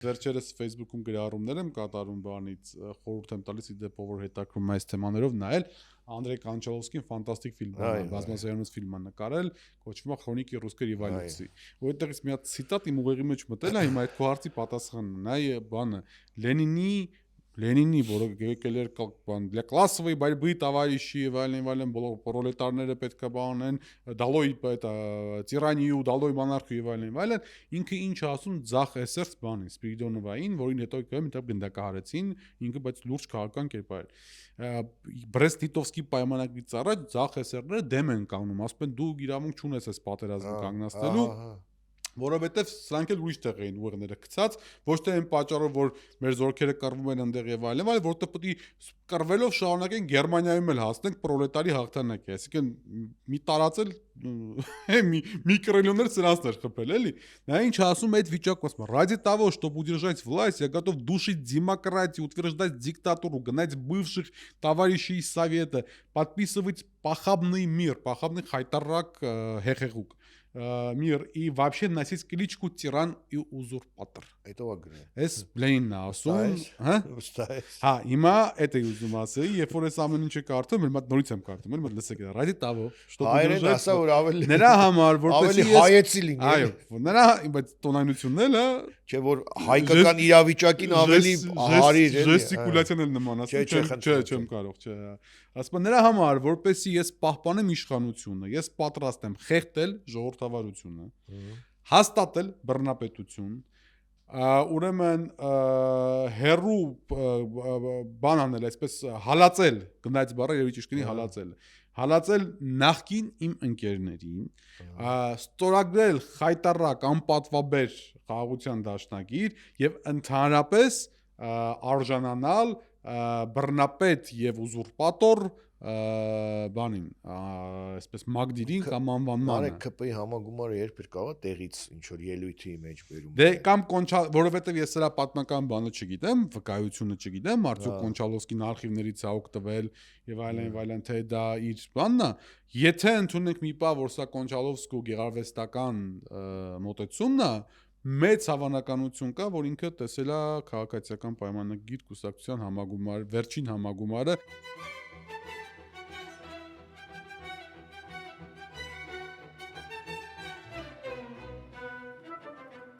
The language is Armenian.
Վերջերս Facebook-ում գրառումներ եմ կատարում բանից, խորհուրդ եմ տալիս իդեպ որ հետաքրում այս թեմաներով նայել, Անդրեյ Կոնչալովսկին ֆանտաստիկ ֆիլմ է, բազմասերիալոց ֆիլմ է նկարել, կոչվում է Խրոնիկի ռուսկի ռևոլյուցիի։ Որտեղից մի հատ ցիտատ իմ ուղեղի մեջ մտել է, հիմա այդ քո հարցի պատասխանն է, այ բանը Լենինի, որը եկել էր для классовой борьбы товарищи, վայլեն պրոլետարները պետք է բանեն, դալոյ տիրանիու, դալոյ монархию վայլեն, ինքը ինչ ասում ձախ էսերց բանին, Սպիրիդոնովային, որին հետո գնդակահարեցին, ինքը բայց լուրջ քաղաքական կերպար էր։ Բրեստ-Լիտովսկի պայմանագրից առաջ ձախ էսերները դեմ են կանգնում, ասում են դու իրավունք չունես այս պատերազմը կանգնացնելու, որովհետև սրանք էլ ուրիշ տեղ էին ուղեղները գցած, ոչ թե այն պատճառով, որ մեր զորքերը կռվում են այնտեղ եւ այլն, այլ որտեղ պետք է կռվելով շարունակեն Գերմանիայում էլ հասնենք պրոլետարի հաղթանակի, այսինքն մի տարածել մի կրիլիոններ սրանցներ խփել, էլի։ Նա ինչ ասում այդ վիճակում, ասում ради того, чтобы удержать власть, я готов душить демократию, утверждать диктатуру, гнать бывших товарищей из Совета, подписывать похабный мир, похабный хайтарак хехегук. Мир и вообще носить кличку тиран и узурпатор. Это вагры. Эс Ленин ասում, հա, հիմա это ուզում ասեի, երբ որ ես ամեն ինչը կարդում, էլ մատ նորից եմ կարդում, էլ մատ լսեք, ради того, чтобы удержать նրա համար, որպեսզի ավելի հայեցի լինի։ Այո, նրա բայց տոնայնությունն էլ է, չէ որ հայկական իրավիճակին ավելի հարիր է։ Ժեստիկուլյացիան էլ նման ասում, չեմ կարող, չէ։ Ասում նրա համար, որպեսզի ես պահպանեմ իշխանությունը, ես պատրաստ եմ խեղդել ժողովրդավարությունը, հաստատել բռնապետություն, ուրեմն հերու բան անել, այսպես հալածել, գնաց բառը երևի ճիշտ կլինի հալածել նախկին իմ ընկերներին, ստորագրել խայտարակ անպատվաբեր խաղաղության դաշնակիր եւ ընդհանրապես արժանանալ բռնապետ եւ ուզուրպատոր բանին, այսպես Մագդիրին կամ անվանմանը։ Մարեք ԿՊ-ի համագումարը երբ էր կարող տեղից ինչ որ ելույթի մեջ բերում։ Դե կամ որովհետեւ ես սրա պատմական բանը չգիտեմ, վկայությունը չգիտեմ, արդյոք Կոնչալովսկին արխիվներից է օգտվել եւ այլն, թե դա իր բանն է։ Եթե ընդունենք մի բան, որ սա Կոնչալովսկու գեղարվեստական մոտեցումն է, մեծ հավանականություն կա, որ ինքը տեսել է քաղաքացիական պայմանագիր կուսակցության համագումար, վերջին համագումարը